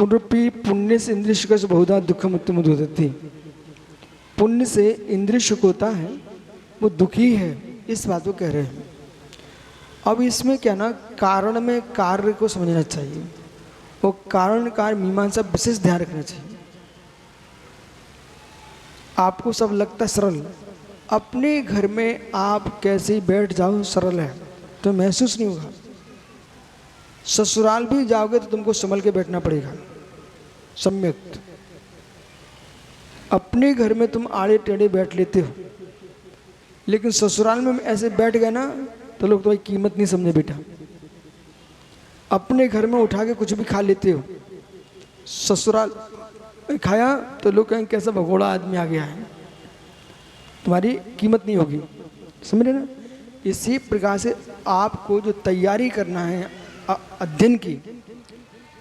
पुनरुपि पुण्य से इंद्रिय सुख से बहुधा दुखम उत्तमुदति। पुण्य से इंद्रिय सुख होता है, वो दुखी है, इस बात को कह रहे हैं। अब इसमें क्या ना, कारण में कार्य को समझना चाहिए, वो कारण कार्य मीमांसा विशेष ध्यान रखना चाहिए। आपको सब लगता है सरल, अपने घर में आप कैसे ही बैठ जाओ सरल है तो महसूस नहीं होगा। ससुराल भी जाओगे तो तुमको संभल के बैठना पड़ेगा, सम्यक। अपने घर में तुम आड़े टेढ़े बैठ लेते हो, लेकिन ससुराल में ऐसे बैठ गए ना तो लोग तुम्हारी कीमत नहीं समझे बेटा। अपने घर में उठा के कुछ भी खा लेते हो, ससुराल में खाया तो लोग कहेंगे कैसा भगोड़ा आदमी आ गया है, तुम्हारी कीमत नहीं होगी, समझ रहे ना। इसी प्रकार से आपको जो तैयारी करना है अध्ययन की,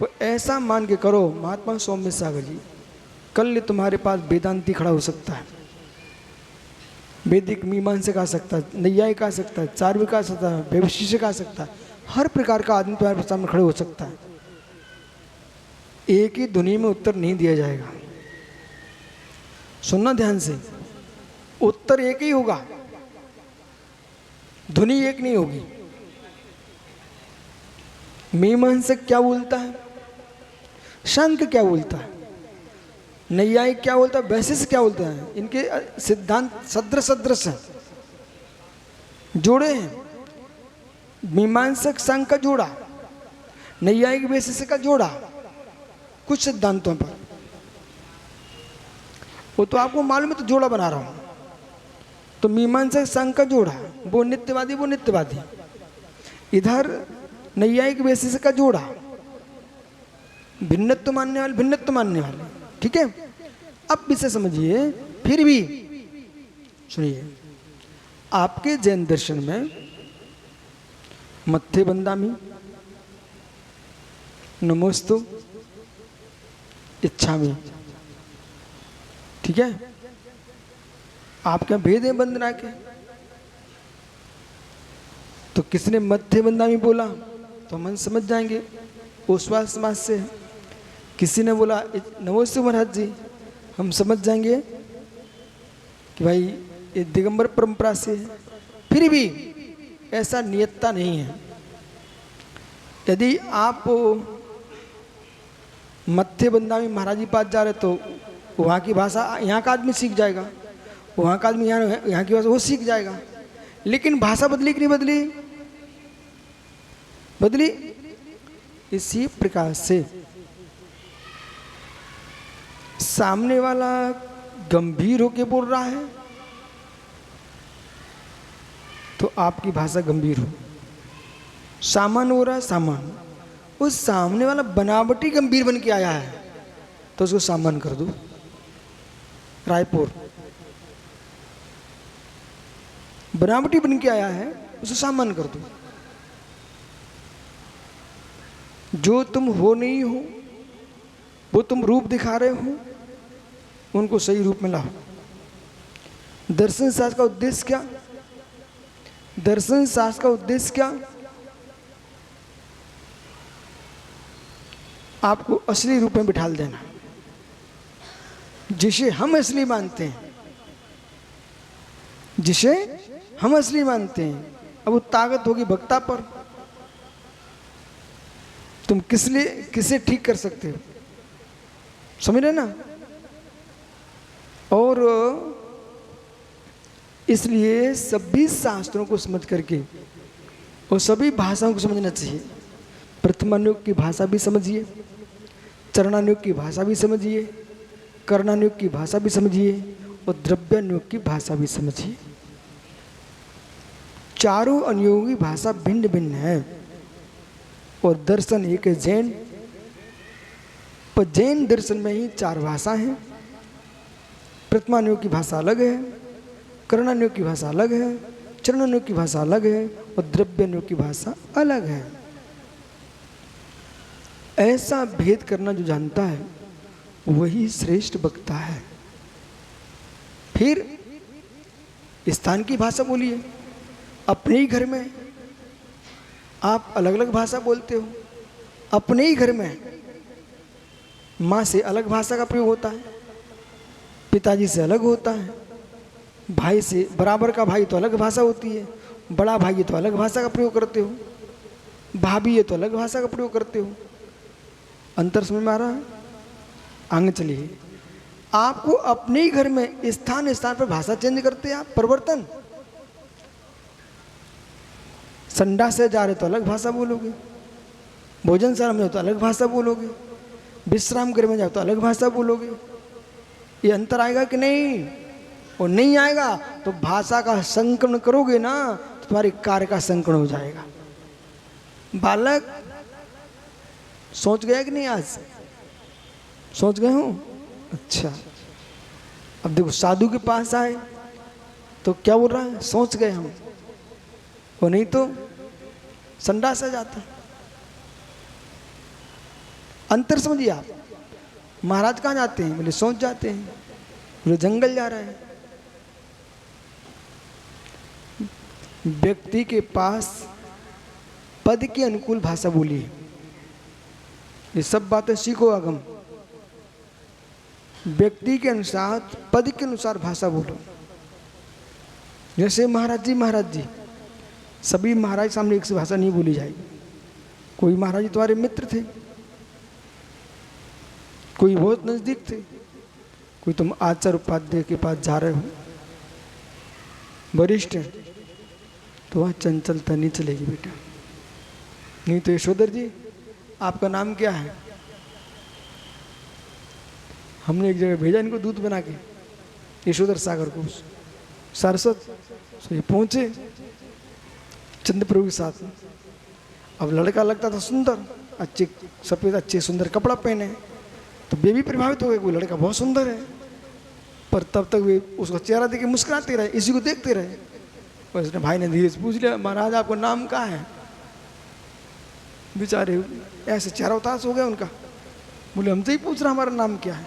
वो ऐसा मान के करो। महात्मा सौम्य सागर जी, कल तुम्हारे पास वेदांती खड़ा हो सकता है, वैदिक मीमांसक आ सकता है, नैयायिक आ सकता है, चार्विक आ सकता है, वैशेषिक आ सकता है, हर प्रकार का आदमी तुम्हारे सामने खड़े हो सकता है। एक ही दुनिया में उत्तर नहीं दिया जाएगा, सुनना ध्यान से। उत्तर एक ही होगा, ध्वनि एक नहीं होगी। मीमांसक क्या बोलता है, शंख क्या बोलता है, नैयायिक क्या बोलता है, वैशेषिक क्या बोलता है, इनके सिद्धांत सदृश हैं, जोड़े हैं। मीमांसक शंख का जोड़ा, नैयायिक वैशेषिक का जोड़ा, कुछ सिद्धांतों पर। वो तो आपको मालूम है, तो जोड़ा बना रहा हूं। तो मीमांसक शंख का जोड़ा, वो नित्यवादी वो नित्यवादी, इधर नैयायिक वैशेषिक का जोड़ा, भिन्नत्व मानने वाले भिन्नत्व मानने वाले, ठीक है। अब इसे समझिए। फिर भी सुनिए, आपके जैन दर्शन में मत्थे बंदामी, नमोस्तु, इच्छामी, ठीक है। आपके भेद है वंदना के। तो किसने मध्य बंदामी बोला तो हम समझ जाएंगे, ओसवाल समाज से। किसी ने बोला नमोस्तु महाराज जी, हम समझ जाएंगे कि भाई ये दिगंबर परंपरा से है। फिर भी ऐसा नियतता नहीं है। यदि आप मध्य बंदामी महाराज जी पास जा रहे तो वहाँ की भाषा यहाँ का आदमी सीख जाएगा, वहाँ का आदमी यहाँ की भाषा वो सीख जाएगा। लेकिन भाषा बदली कि नहीं बदली? बदली। इसी प्रकार से सामने वाला गंभीर होके बोल रहा है तो आपकी भाषा गंभीर हो, सामान्य हो रहा है सामान्य, उस सामने वाला बनावटी गंभीर बन के आया है तो उसको सामान्य कर दो। रायपुर बनावटी बन के आया है, उसे सामान्य कर दो। जो तुम हो नहीं हो, वो तुम रूप दिखा रहे हो, उनको सही रूप में लाओ। दर्शन शास्त्र का उद्देश्य क्या? दर्शन शास्त्र का उद्देश्य क्या? आपको असली रूप में बिठाल देना, जिसे हम असली मानते हैं, जिसे हम असली मानते हैं। अब वो ताकत होगी वक्ता पर, तुम किसे ठीक कर सकते हो, समझ रहे ना। और इसलिए सभी शास्त्रों को समझ करके और सभी भाषाओं को समझना चाहिए। प्रथमानुग की भाषा भी समझिए, चरणानुग की भाषा भी समझिए, कर्णानुग की भाषा भी समझिए और द्रव्यानुग की भाषा भी समझिए। चारों अनुयोगी भाषा भिन्न भिन्न है और दर्शन एक है जैन, पर जैन दर्शन में ही चार भाषा हैं। प्रथमानुग की भाषा अलग है, कर्णानुग की भाषा अलग है, चरणानुग की भाषा अलग है और द्रव्यानुग की भाषा अलग है। ऐसा भेद करना जो जानता है वही श्रेष्ठ वक्ता है। फिर स्थान की भाषा बोलिए। अपने ही घर में आप अलग अलग भाषा बोलते हो, अपने ही घर में माँ से अलग भाषा का प्रयोग होता है, पिताजी से अलग होता है, भाई से बराबर का भाई तो अलग भाषा होती है, बड़ा भाई है तो अलग भाषा का प्रयोग करते हो, भाभी है तो अलग भाषा का प्रयोग करते हो। अंतर समझ में आ रहा है? आगे चलिए, आपको अपने ही घर में स्थान स्थान पर भाषा चेंज करते हैं आप, परिवर्तन। संडास से जा रहे तो अलग भाषा बोलोगे, भोजनशाला में हो तो अलग भाषा बोलोगे, विश्राम गृह में जाओ तो अलग भाषा बोलोगे। ये अंतर आएगा कि नहीं? और नहीं आएगा तो भाषा का संकलन करोगे ना तो तुम्हारे कार्य का संकलन हो जाएगा। बालक सोच गया कि नहीं? आज सोच गए हो? अच्छा, अब देखो साधु के पास आए तो क्या बोल रहा है? सोच गए हम, और नहीं तो संडास आ जाता। अंतर समझिए आप। महाराज कहाँ जाते हैं? बोले सोच जाते हैं, बोले जंगल जा रहे हैं। व्यक्ति के पास पद के अनुकूल भाषा बोलिए, ये सब बातें सीखो आगम। व्यक्ति के अनुसार, पद के अनुसार भाषा बोलो। जैसे महाराज जी, सभी महाराज सामने एक सी भाषा नहीं बोली जाएगी। कोई महाराज जी तुम्हारे मित्र थे, कोई बहुत नजदीक थे, कोई तुम आचार्य उपाध्याय के पास जा रहे हो, वरिष्ठ है, तो वहाँ चंचलता नहीं चलेगी बेटा। नहीं तो यशोधर जी आपका नाम क्या है? हमने एक जगह भेजा इनको दूध बना के, यशोधर सागर को, सारस्वत। तो ये पहुंचे चंद्र प्रभु के साथ में। अब लड़का लगता था सुंदर, अच्छे सफेद अच्छे सुंदर कपड़ा पहने, तो वे भी प्रभावित हो गए, वो लड़का बहुत सुंदर है। पर तब तक वे उसका चेहरा देख के मुस्कुराते रहे, इसी को देखते रहे। और उसने भाई ने धीरे से पूछ लिया, महाराज आपका नाम क्या है? बेचारे ऐसे चेहरा उतास हो गया उनका, बोले हमसे ही पूछ रहा हमारा नाम क्या है।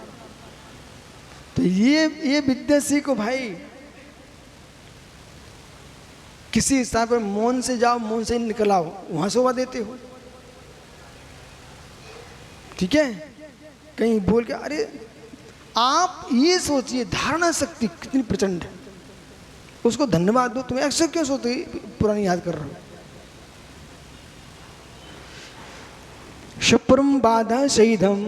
तो ये विद्या सीखो भाई। किसी स्थान पर मौन से जाओ, मौन से निकल आओ, वहां शोभा देते हो। ठीक है? कहीं बोल के, अरे आप ये सोचिए धारणा शक्ति कितनी प्रचंड है, उसको धन्यवाद दो। तुम्हें ऐसे क्यों सोते पुरानी याद कर रहे हो? शुप्रम बाधा शहीदम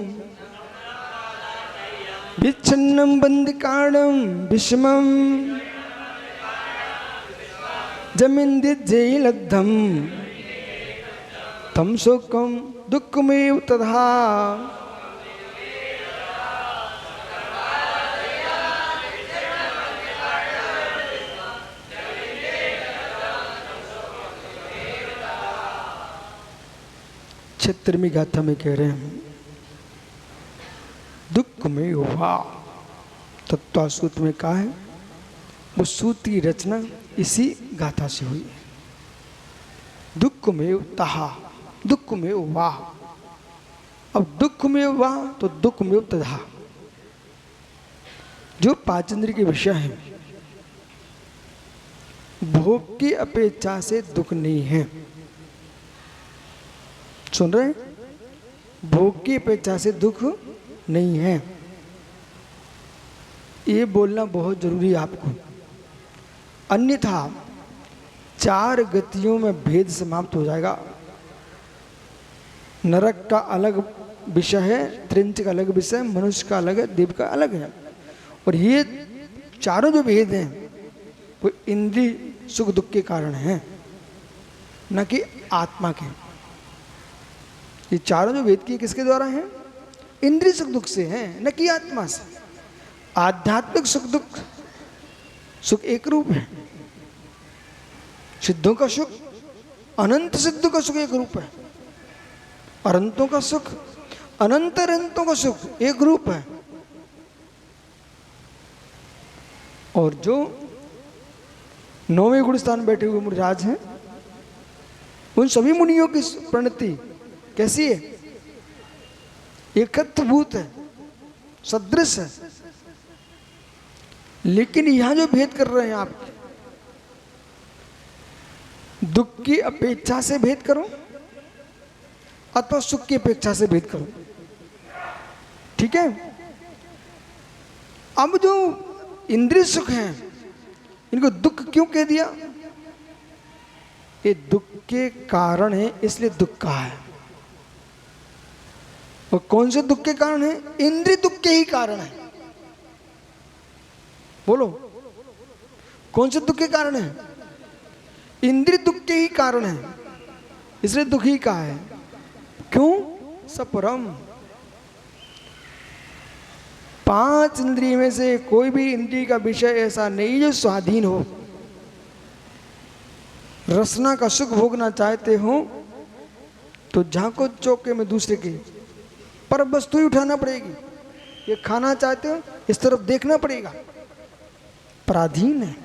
विच्छिन्नम बंदिकाणम विषमम जमिंदिज्जैलब्धम तम शोकम दुःखमेव तथा। छिहत्तरवीं गाथा में कह रहे हैं, दुख में हुआ तत्वा सूत्र में कहा है, वो सूत्र की रचना इसी गाथा से हुई है। दुख में तहा, दुख में हुआ। अब दुख में हुआ तो दुख में तथा, जो पाचंद्र के विषय है, भोग की अपेक्षा से दुख नहीं है। सुन रहे? भोग की अपेक्षा से दुख नहीं है। ये बोलना बहुत जरूरी है आपको, अन्यथा चार गतियों में भेद समाप्त हो जाएगा। नरक का अलग विषय है, त्रिंच का अलग विषय, मनुष्य का अलग है, देव का अलग है। और ये चारों जो भेद हैं वो इंद्रिय सुख दुख के कारण हैं, न कि आत्मा के। ये चारों जो भेद किए किसके द्वारा हैं? इंद्रिय सुख दुख से हैं, न कि आत्मा से। आध्यात्मिक सुख दुख, सुख एक रूप है। सिद्धों का सुख, अनंत सिद्धों का सुख एक रूप है। अनंतों का सुख, अनंत अनंतों का सुख एक रूप है। और जो 9वें गुण स्थान बैठे हुए मुनिराज हैं, उन सभी मुनियों की प्रणति कैसी है? एकत्वभूत है, सदृश है। लेकिन यहां जो भेद कर रहे हैं आप, दुख की अपेक्षा से भेद करो अथवा सुख की अपेक्षा से भेद करो। ठीक ठीक है। अब जो इंद्रिय सुख हैं इनको दुख क्यों कह दिया? ये दुख के कारण है, इसलिए दुख कहा है। और कौन से दुख के कारण है? इंद्रिय दुख के ही कारण है। बोलो, कौन से दुख के कारण है? इंद्रिय दुख के ही कारण है, इसलिए दुख ही कहा है। क्यों? सपरम। 5 इंद्रिय में से कोई भी इंद्रिय का विषय ऐसा नहीं जो स्वाधीन हो। रसना का सुख भोगना चाहते हो तो झांको चौके में दूसरे के, पर वस्तु ही उठाना पड़ेगी। ये खाना चाहते हो, इस तरफ देखना पड़ेगा। पराधीन है,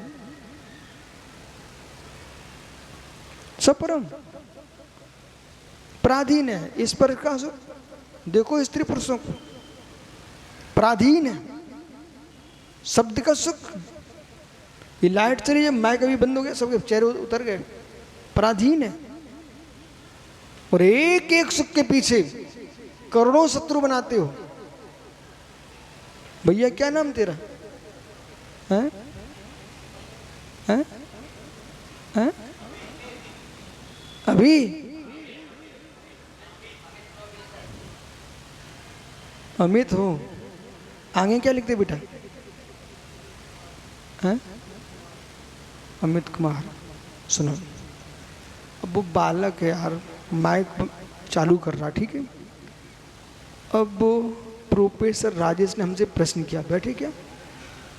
सपरम पराधीन है। इस पर का सुख देखो, स्त्री पुरुषों को पराधीन है। शब्द का सुख, ये लाइट चली है, माइक अभी बंद हो गया, सबके चेहरे उतर गए, पराधीन है। और एक एक सुख के पीछे करोड़ों शत्रु बनाते हो। भैया क्या नाम तेरा है? हैं? हैं? अभी अमित हो, आगे क्या लिखते बेटा? हैं? अमित कुमार। सुनो, अब वो बालक है यार, माइक चालू कर रहा, ठीक है। अब वो प्रोफेसर राजेश ने हमसे प्रश्न किया, बैठे क्या?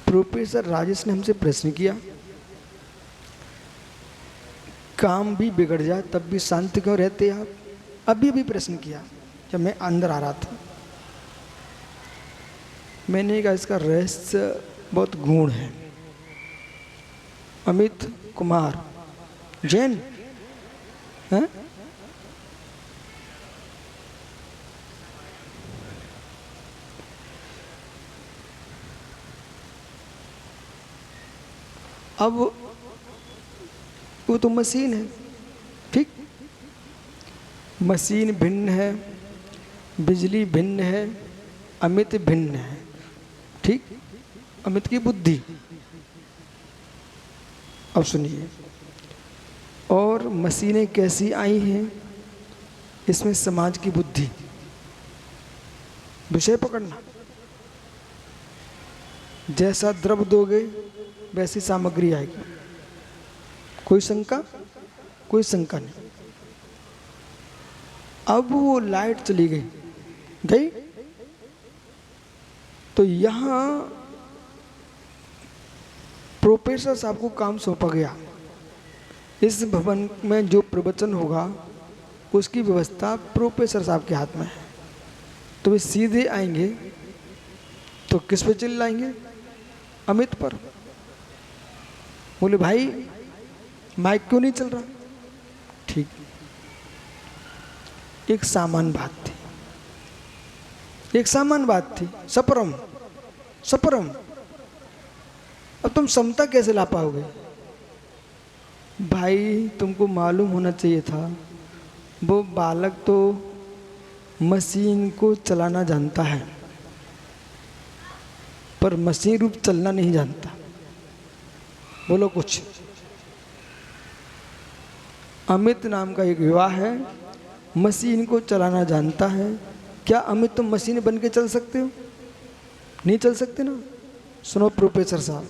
प्रोफेसर राजेश ने हमसे प्रश्न किया, काम भी बिगड़ जाए तब भी शांत क्यों रहते आप? अभी अभी प्रश्न किया जब मैं अंदर आ रहा था। मैंने कहा इसका रहस्य बहुत गूढ़ है। अमित कुमार जैन है? अब वो तो मशीन है, ठीक। मशीन भिन्न है, बिजली भिन्न है, अमित भिन्न है, ठीक। अमित की बुद्धि, अब सुनिए, और मशीनें कैसी आई हैं, इसमें समाज की बुद्धि, विषय पकड़ना। जैसा द्रव दोगे वैसी सामग्री आएगी। कोई शंका? कोई शंका नहीं। अब वो लाइट चली गई तो यहां प्रोफेसर साहब को काम सौंपा गया। इस भवन में जो प्रवचन होगा उसकी व्यवस्था प्रोफेसर साहब के हाथ में है। तो वे सीधे आएंगे तो किस पे चिल्लाएंगे? अमित पर। बोले भाई माइक क्यों नहीं चल रहा? ठीक, एक सामान्य बात थी, एक सामान्य बात थी, सपरम सपरम। अब तुम समता कैसे ला पाओगे? भाई तुमको मालूम होना चाहिए था, वो बालक तो मशीन को चलाना जानता है पर मशीन रूप चलना नहीं जानता। बोलो कुछ। अमित नाम का एक युवा है, मशीन को चलाना जानता है। क्या अमित तुम मशीन बन के चल सकते हो? नहीं चल सकते ना। सुनो प्रोफेसर साहब,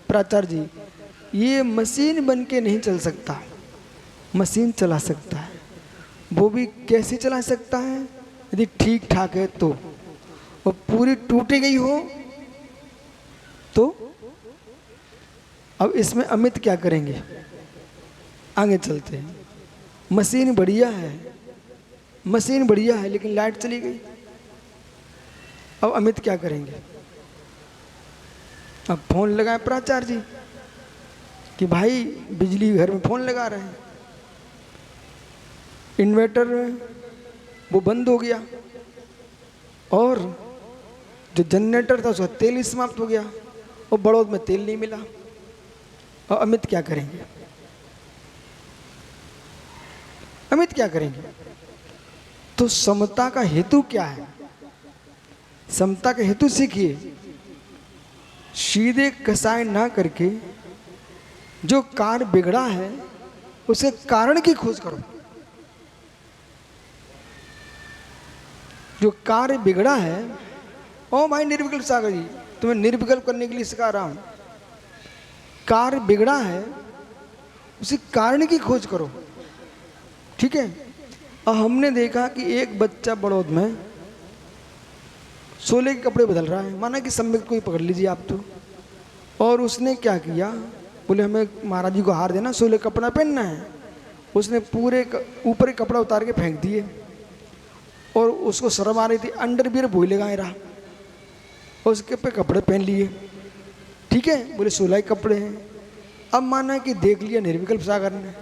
प्राचार्य जी, ये मशीन बन के नहीं चल सकता, मशीन चला सकता है। वो भी कैसे चला सकता है? यदि ठीक ठाक है तो, और पूरी टूटी गई हो तो। अब इसमें अमित क्या करेंगे? आगे चलते हैं। मशीन बढ़िया है, मशीन बढ़िया है, लेकिन लाइट चली गई। अब अमित क्या करेंगे? अब फोन लगाए प्राचार्य जी कि भाई बिजली घर में फोन लगा रहे हैं, इन्वर्टर वो बंद हो गया और जो जनरेटर था उसका तेल ही समाप्त हो गया और बड़ौद में तेल नहीं मिला। और अमित क्या करेंगे? अमित क्या करेंगे? तो समता का हेतु क्या है? समता के हेतु सीखिए, सीधे कसाय ना करके जो कार्य बिगड़ा है उसे कारण की खोज करो। जो कार्य बिगड़ा है, ओ भाई निर्विकल्प सागर जी, तुम्हें निर्विकल्प करने के लिए सिखा रहा हूं। कार्य बिगड़ा है, उसी कारण की खोज करो, ठीक है। और हमने देखा कि एक बच्चा बड़ौद में सोले के कपड़े बदल रहा है, माना कि सम्यक कोई पकड़ लीजिए आप तो, और उसने क्या किया, बोले हमें महाराज जी को हार देना, सोले कपड़ा पहनना है। उसने पूरे ऊपर एक कपड़ा उतार के फेंक दिए, और उसको शर्म आ रही थी, अंडरवियर भूल लगाए रहा, और उसके पे कपड़े पहन लिए, ठीक है, बोले 16 कपड़े हैं। अब माना कि देख लिया निर्विकल्प सागर ने,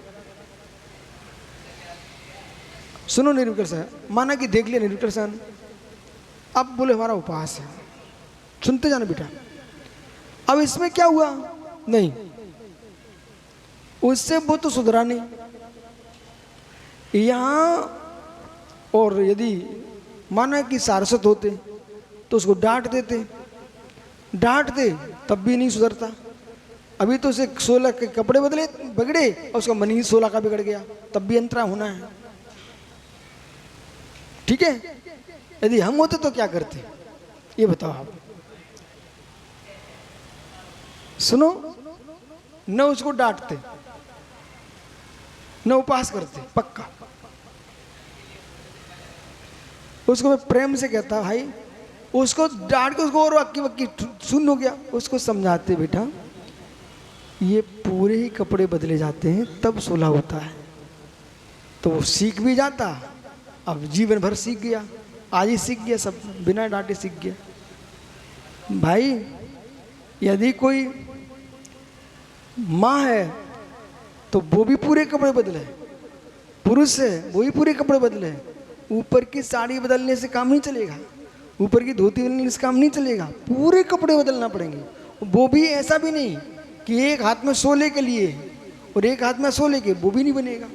सुनो निर्विकल्प सागर, माना कि देख लिया निर्विकल्प सागर ने, अब बोले हमारा उपवास है, सुनते जाना बेटा। अब इसमें क्या हुआ, नहीं उससे वो तो सुधरा नहीं यहाँ। और यदि माना कि सारस्वत होते तो उसको डांट देते तब भी नहीं सुधरता। अभी तो उसे 16 के कपड़े बिगड़े और उसका मन ही 16 का बिगड़ गया, तब भी अंतरा होना है, ठीक है। यदि हम होते तो क्या करते, ये बताओ आप। सुनो, न उसको डांटते न उपवास करते, पक्का। उसको मैं प्रेम से कहता भाई, उसको डांट के उसको और अक्की वक्की सुन हो गया, उसको समझाते बेटा ये पूरे ही कपड़े बदले जाते हैं तब 16 होता है, तो वो सीख भी जाता। अब जीवन भर सीख गया, आज ही सीख गया, सब बिना डांटे सीख गया। भाई यदि कोई माँ है तो वो भी पूरे कपड़े बदले, पुरुष है वो भी पूरे कपड़े बदले। ऊपर की साड़ी बदलने से काम नहीं चलेगा, ऊपर की धोती बदलने से काम नहीं चलेगा, पूरे कपड़े बदलना पड़ेंगे। वो भी ऐसा भी नहीं कि एक हाथ में सोले के लिए और एक हाथ में सोले के, वो भी नहीं बनेगा,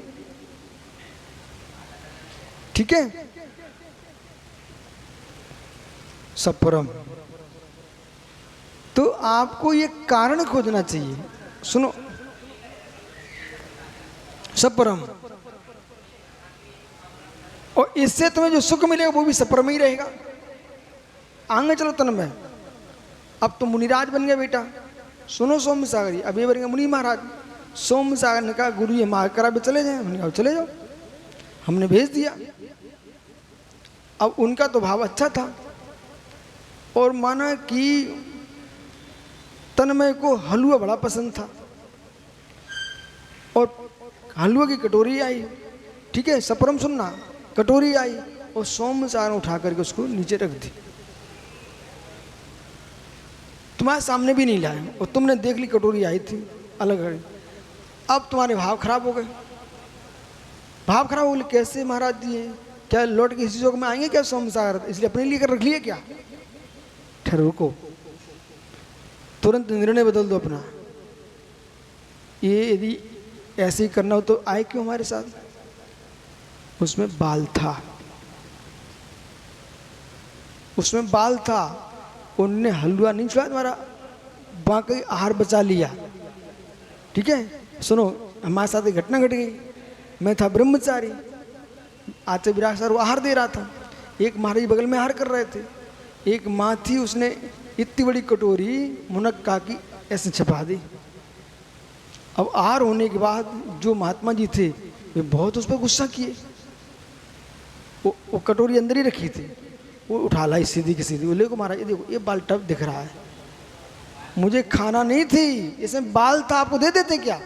ठीक है। सपरम, तो आपको ये कारण खोजना चाहिए। सुनो, सपरम, और इससे तुम्हें जो सुख मिलेगा वो भी सपरम ही रहेगा। आगे चलो तन में, अब तो मुनिराज बन गया बेटा। सुनो सोम सागर, अब ये बनेंगे मुनि महाराज। सोम सागर ने कहा गुरु ये मार करा भी चले जाए, हमने कहा चले जाओ, हमने भेज दिया। अब उनका तो भाव अच्छा था, और माना कि तन्मय को हलवा बड़ा पसंद था, और हलवा की कटोरी आई, ठीक है, सपरम सुनना, कटोरी आई और सोम सागर उठा करके उसको नीचे रख दी। तुम्हारे सामने भी नहीं लाए और तुमने देख ली कटोरी आई थी अलग अलग। अब तुम्हारे भाव खराब हो गए, भाव खराब हो गए, कैसे महाराज दिए, क्या लौट के इसी जोग में आएंगे क्या सोम सागर, इसलिए अपने लिए कर रख लिए क्या। ठहरो, रुको, तुरंत निर्णय बदल दो अपना। ये यदि ऐसे ही करना हो तो आए क्यों हमारे साथ। उसमें बाल था, उसमें बाल था, उनने हलवा नहीं छुआ, तुम्हारा बाकी आहार बचा लिया, ठीक है। सुनो, हमारे साथ एक घटना घट गई। मैं था ब्रह्मचारी, आते विराट सर आहार दे रहा था, एक महाराज बगल में आहार कर रहे थे। एक माँ थी, उसने इतनी बड़ी कटोरी मुनक्का की ऐसे छपा दी। अब आहार होने के बाद जो महात्मा जी थे वे बहुत उस पर गुस्सा किए। वो कटोरी अंदर ही रखी थी, वो उठा लाई सीधी की सीधी। बोले को महाराज ये देखो, ये बाल टब दिख रहा है, मुझे खाना नहीं थी, इसमें बाल था, आपको दे देते क्या।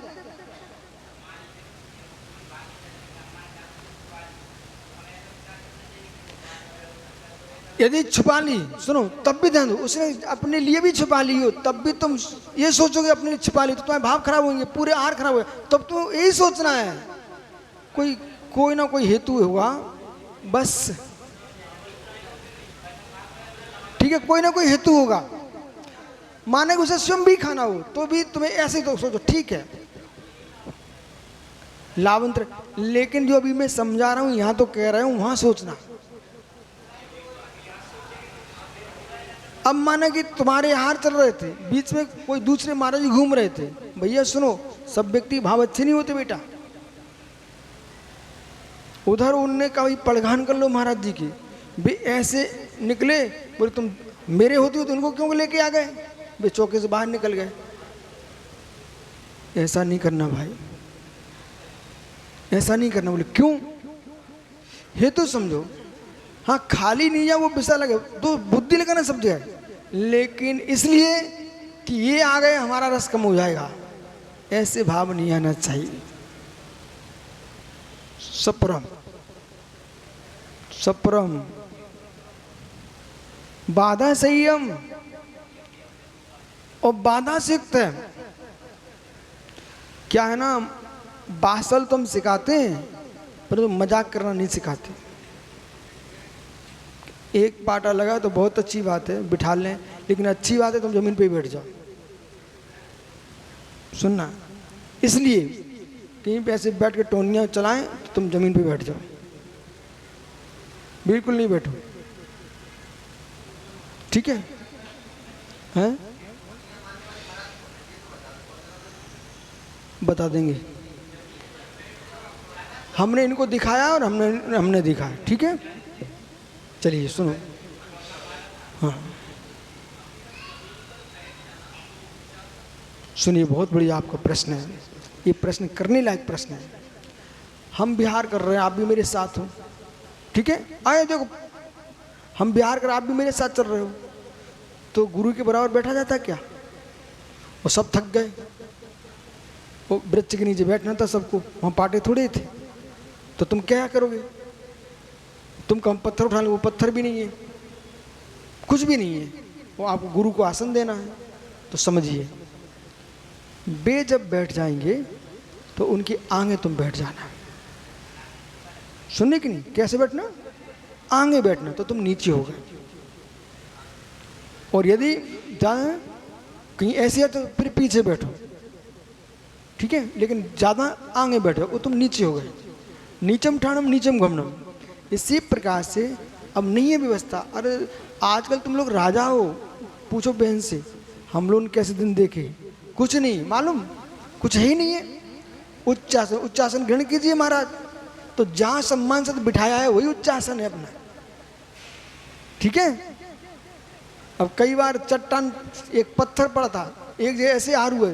यदि छुपा ली, सुनो, तब भी ध्यान दो, उसने अपने लिए भी छुपा ली हो तब भी तुम ये सोचोगे अपने लिए छुपा ली, तो तुम्हारे भाव खराब होंगे, पूरे आहार खराब होगा। तब तो यही सोचना है, कोई ना कोई हेतु होगा बस, ठीक है, कोई ना कोई हेतु होगा। माने उसे स्वयं भी खाना हो तो भी तुम्हें ऐसे तो सोचो, ठीक है, लाभंतर। लेकिन जो अभी मैं समझा रहा हूं, यहां तो कह रहा हूं, वहां सोचना। अब माना कि तुम्हारे हार चल रहे थे, बीच में कोई दूसरे महाराज जी घूम रहे थे। भैया सुनो, सब व्यक्ति भाव अच्छे नहीं होते बेटा। उधर उनने कहा भाई पड़घान कर लो महाराज जी की, वे ऐसे निकले, बोले तुम मेरे होती हो तो उनको क्यों लेके आ गए, वे चौके से बाहर निकल गए। ऐसा नहीं करना भाई, ऐसा नहीं करना। बोले क्यों, हे तो समझो, हाँ खाली नहीं जा वो विषय लगे तो बुद्धि लगाना सब जगह, लेकिन इसलिए कि ये आ गए हमारा रस कम हो जाएगा, ऐसे भाव नहीं आना चाहिए। सप्रम सप्रम बाधा संयम और बाधा से युक्त है। क्या है ना, बासल तो हम सिखाते हैं परंतु मजाक करना नहीं सिखाते। एक पाटा लगा तो बहुत अच्छी बात है, बिठा लें, लेकिन अच्छी बात है तुम जमीन पे ही बैठ जाओ। सुनना, इसलिए कहीं पे ऐसे बैठ के टोनियां चलाएं तो तुम जमीन पे बैठ जाओ, बिल्कुल नहीं बैठो, ठीक है? हैं? बता देंगे, हमने इनको दिखाया और हमने दिखाया, ठीक है? चलिए सुनो, हाँ सुनिए, बहुत बढ़िया आपका प्रश्न है, ये प्रश्न करने लायक प्रश्न है। हम बिहार कर रहे हैं, आप भी मेरे साथ हो, ठीक है? आए देखो, हम बिहार कर, आप भी मेरे साथ चल रहे हो, तो गुरु के बराबर बैठा जाता क्या? वो सब थक गए, वो वृक्ष के नीचे बैठना था सबको, वहाँ पाटे थोड़े थे, तो तुम क्या करोगे? तुम कम पत्थर उठा लो, वो पत्थर भी नहीं है, कुछ भी नहीं है, वो आपको गुरु को आसन देना है। तो समझिए, वे जब बैठ जाएंगे तो उनकी आगे तुम बैठ जाना। सुनने की नहीं, कैसे बैठना? आगे बैठना, तो तुम नीचे हो गए। और यदि ज़्यादा कहीं ऐसे है तो फिर पीछे बैठो, ठीक है? लेकिन ज़्यादा आगे बैठो, वो तुम नीचे हो गए। नीचम ठाणम नीचम गमनम, इसी प्रकार से अब नहीं है व्यवस्था। अरे आजकल तुम लोग राजा हो, पूछो बहन से, हम लोग कैसे दिन देखे, कुछ नहीं मालूम, कुछ है ही नहीं है। उच्चासन, उच्चासन ग्रहण कीजिए महाराज, तो जहाँ सम्मान से बिठाया है वही उच्चासन है अपना, ठीक है? अब कई बार चट्टान, एक पत्थर पड़ा था, एक जगह ऐसे हार हुए,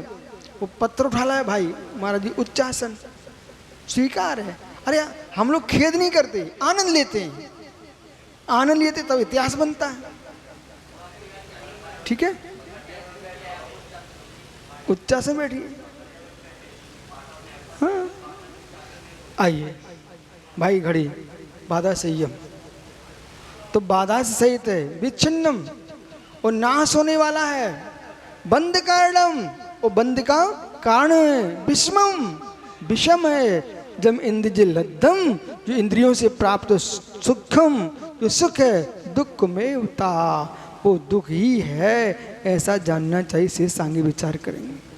वो पत्थर उठा लाया भाई महाराज जी, उच्चासन स्वीकार है। अरे हम लोग खेद नहीं करते, आनंद लेते हैं, आनंद लेते तब इतिहास बनता है, ठीक है? उच्चासन बैठिए। हाँ आइए भाई, घड़ी बाधा संयम, तो बाधा से सहित है, विच्छिन्नम और नाश होने वाला है, बंद कारणम और बंद का कारण है, विषमम विषम है, जब इंद्रिय लब्धम जो इंद्रियों से प्राप्त सुखम जो सुख है, दुख में उता वो दुख ही है, ऐसा जानना चाहिए। से सांगे विचार करेंगे।